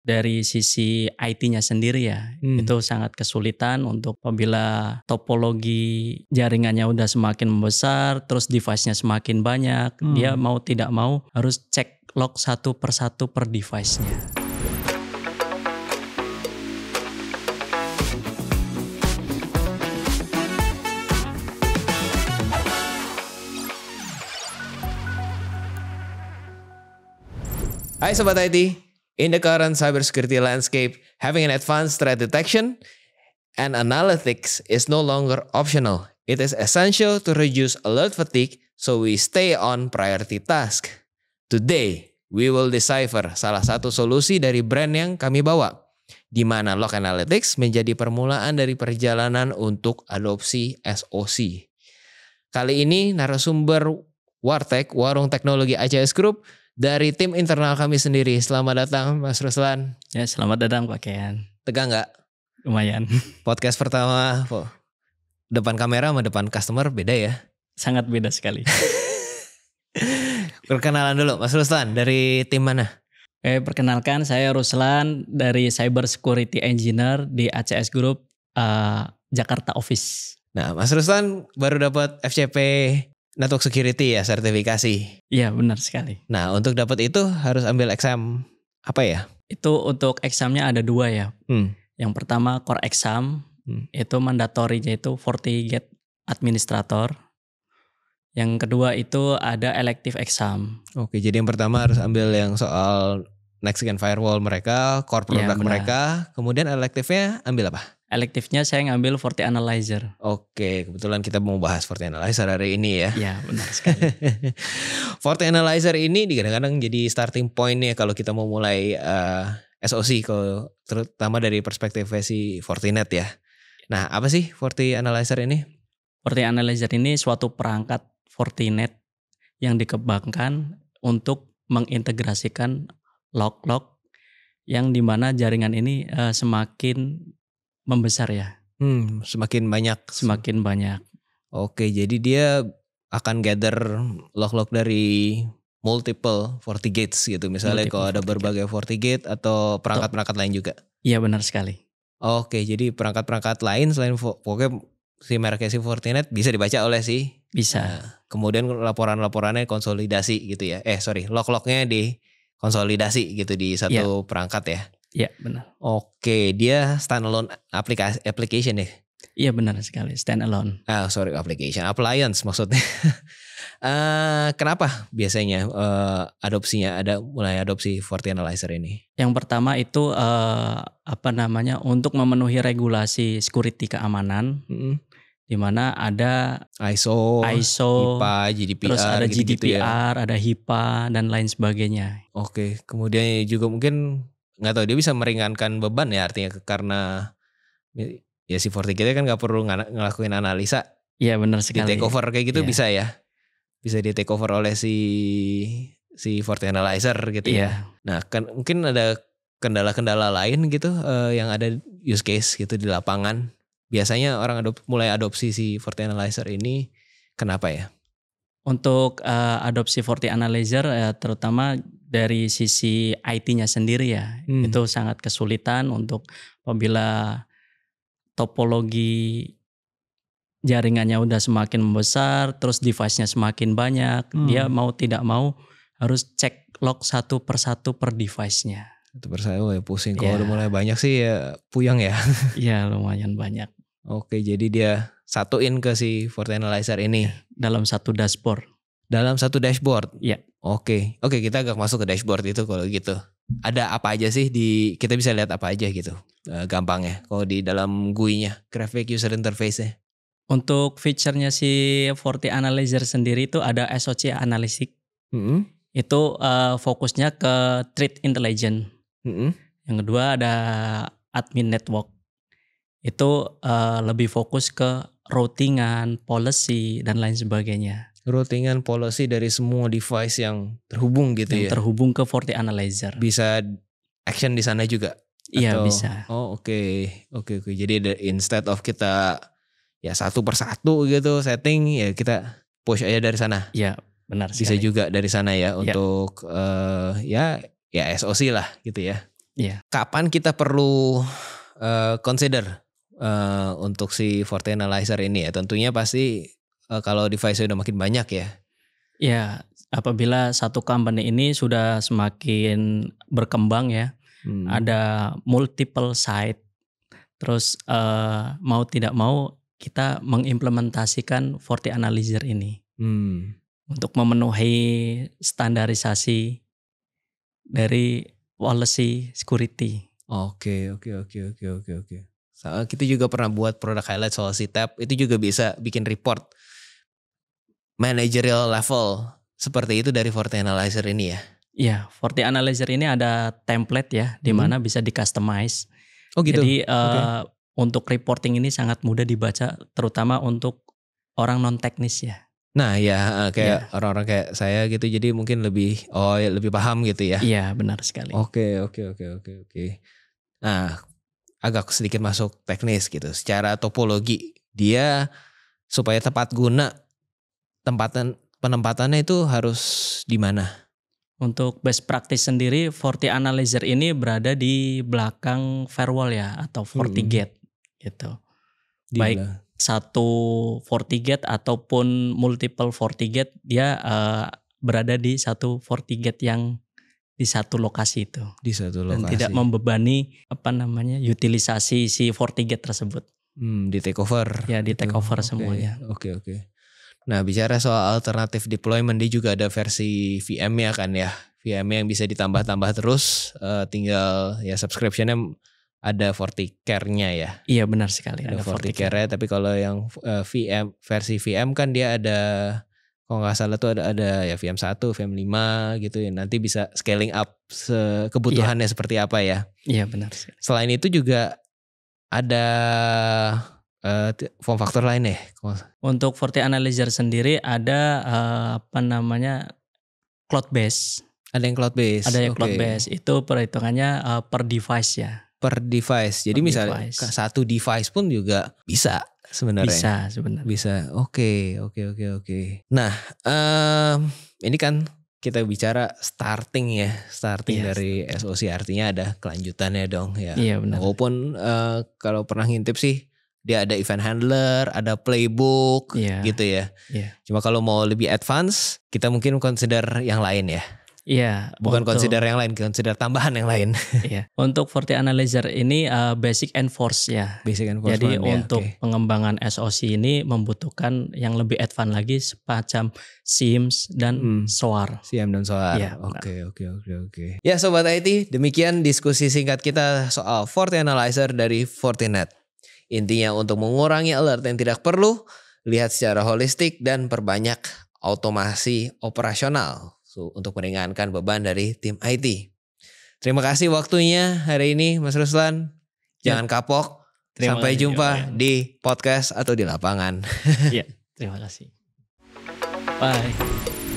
Dari sisi IT-nya sendiri ya, itu sangat kesulitan untuk apabila topologi jaringannya udah semakin membesar, terus device-nya semakin banyak, dia mau tidak mau harus cek log satu per device-nya. Hai Sobat IT, in the current cybersecurity landscape, having an advanced threat detection and analytics is no longer optional. It is essential to reduce alert fatigue so we stay on priority task. Today, we will decipher salah satu solusi dari brand yang kami bawa, di mana Log Analytics menjadi permulaan dari perjalanan untuk adopsi SOC. Kali ini narasumber Wartech, Warung Teknologi ACS Group, dari tim internal kami sendiri. Selamat datang Mas Ruslan. Ya, selamat datang Pak Kean. Tegang gak? Lumayan. Podcast pertama, depan kamera sama depan customer beda ya? Sangat beda sekali. Perkenalan dulu Mas Ruslan, dari tim mana? Perkenalkan, saya Ruslan dari Cyber Security Engineer di ACS Group Jakarta Office. Nah, Mas Ruslan baru dapat FCP Network Security ya, sertifikasi. Iya, benar sekali. Nah, untuk dapat itu harus ambil exam apa ya? Itu untuk examnya ada 2 ya. Yang pertama core exam, itu mandatorinya itu FortiGate Administrator. Yang kedua itu ada elective exam. Oke, jadi yang pertama harus ambil yang soal next gen firewall mereka, core product mereka, kemudian electivenya ambil apa? Elektifnya saya ngambil FortiAnalyzer. Oke, kebetulan kita mau bahas FortiAnalyzer hari ini ya. Iya, benar sekali. FortiAnalyzer ini kadang-kadang jadi starting point ya kalau kita mau mulai SOC, terutama dari perspektif si Fortinet ya. Nah, apa sih FortiAnalyzer ini? FortiAnalyzer ini suatu perangkat Fortinet yang dikembangkan untuk mengintegrasikan log-log yang dimana jaringan ini semakin membesar ya. Semakin banyak. Semakin banyak. Oke, jadi dia akan gather log-log dari multiple FortiGates gitu. Misalnya kalau ada berbagai FortiGate atau perangkat-perangkat lain juga. Iya, benar sekali. Oke, jadi perangkat-perangkat lain selain pokoknya si mereknya si Fortinet bisa dibaca oleh si. Bisa. Nah, kemudian laporan-laporannya konsolidasi gitu ya. Log-lognya dikonsolidasi gitu di satu perangkat ya. Iya, benar. Oke, dia standalone application ya? Iya, benar sekali, standalone. Application, appliance maksudnya. Kenapa biasanya adopsinya mulai adopsi FortiAnalyzer ini? Yang pertama itu untuk memenuhi regulasi security keamanan, di mana ada ISO, HIPAA, GDPR, terus ada GDPR, ada HIPAA dan lain sebagainya. Oke, kemudian juga mungkin nggak tahu dia bisa meringankan beban ya, artinya karena ya si FortiGate kan nggak perlu ngelakuin analisa. Iya, benar sekali. Di take over kayak gitu bisa ya, bisa di take over oleh si FortiAnalyzer gitu ya. Nah, kan mungkin ada kendala-kendala lain gitu yang ada use case gitu di lapangan. Biasanya orang mulai adopsi si FortiAnalyzer ini kenapa ya? Untuk adopsi FortiAnalyzer terutama dari sisi IT-nya sendiri ya, itu sangat kesulitan untuk apabila topologi jaringannya udah semakin membesar, terus device-nya semakin banyak, dia mau tidak mau harus cek log satu per device-nya. Satu persatu ya pusing, kalau udah mulai banyak sih ya puyeng ya. Iya, lumayan banyak. Oke, jadi dia satuin ke si FortiAnalyzer ini. Dalam satu dashboard. Dalam satu dashboard? Iya. Oke, kita agak masuk ke dashboard itu kalau gitu. Ada apa aja sih kita bisa lihat apa aja gitu gampangnya kalau di dalam GUI-nya, Graphic User Interface-nya. Untuk feature-nya si FortiAnalyzer sendiri itu ada SOC Analytics. Itu fokusnya ke Threat Intelligence. Yang kedua ada Admin Network. Itu lebih fokus ke routingan, policy, dan lain sebagainya. Routingan, policy dari semua device yang terhubung gitu ya? Yang terhubung ke FortiAnalyzer. Bisa action di sana juga? Iya, bisa. Oke. Jadi instead of kita ya satu persatu gitu setting, ya kita push aja dari sana? Iya, benar sekali. Bisa juga dari sana ya untuk ya SOC lah gitu ya? Iya. Kapan kita perlu consider untuk si Forte Analyzer ini ya? Tentunya pasti kalau device udah makin banyak ya. Ya, apabila satu company ini sudah semakin berkembang ya, ada multiple site, terus mau tidak mau kita mengimplementasikan Forte Analyzer ini untuk memenuhi standarisasi dari policy security. Oke. Kita juga pernah buat produk highlight soal CTAP, itu juga bisa bikin report managerial level seperti itu dari Forte Analyzer ini ya. Iya, Forte Analyzer ini ada template ya, di mana bisa di-customize. Oh gitu. Jadi untuk reporting ini sangat mudah dibaca, terutama untuk orang non teknis ya. Nah ya kayak orang-orang kayak saya gitu, jadi mungkin lebih paham gitu ya. Iya benar sekali. Oke. Nah agak sedikit masuk teknis gitu. Secara topologi dia supaya tepat guna, penempatannya itu harus di mana? Untuk best practice sendiri, Forte Analyzer ini berada di belakang firewall ya, atau FortiGate gitu. Baik satu FortiGate ataupun multiple FortiGate, dia berada di satu FortiGate yang di satu lokasi itu. Di satu lokasi. Dan tidak membebani utilisasi si FortiGate tersebut. Di take over. Ya, di take over semuanya. Oke. Nah, bicara soal alternatif deployment, dia juga ada versi VM-nya kan ya. VM-nya yang bisa ditambah-tambah terus, tinggal ya subscription-nya ada FortiCare-nya ya. Iya benar sekali, ada FortiCare-nya, tapi kalau yang versi VM kan dia ada, kalau nggak salah tuh ada ya VM1, VM5 gitu ya. Nanti bisa scaling up kebutuhannya seperti apa ya. Iya benar sekali. Selain itu juga ada form factor lain ya? Untuk Forte Analyzer sendiri ada cloud base. Ada yang cloud base. Ada yang cloud base. Itu perhitungannya per device ya. Per device. Jadi misalnya satu device pun juga bisa sebenarnya. Bisa sebenarnya. Bisa. Oke. Nah, ini kan kita bicara starting dari SOC, artinya ada kelanjutannya dong ya. Iya benar. Walaupun kalau pernah ngintip sih dia ada event handler, ada playbook gitu ya. Iya. Cuma kalau mau lebih advance, kita mungkin consider yang lain ya. Iya. Bukan consider yang lain, consider tambahan yang lain. Iya. Untuk Forte Analyzer ini basic enforce ya. Basic enforcement. Jadi untuk pengembangan SOC ini membutuhkan yang lebih advance lagi semacam SIEMs dan SOAR. SIEM dan SOAR. Ya, Oke. Ya Sobat IT, demikian diskusi singkat kita soal Forte Analyzer dari Fortinet. Intinya untuk mengurangi alert yang tidak perlu, lihat secara holistik dan perbanyak otomasi operasional untuk meringankan beban dari tim IT. Terima kasih waktunya hari ini Mas Ruslan. Jangan kapok. Sampai jumpa di podcast atau di lapangan. Iya, terima kasih. Bye.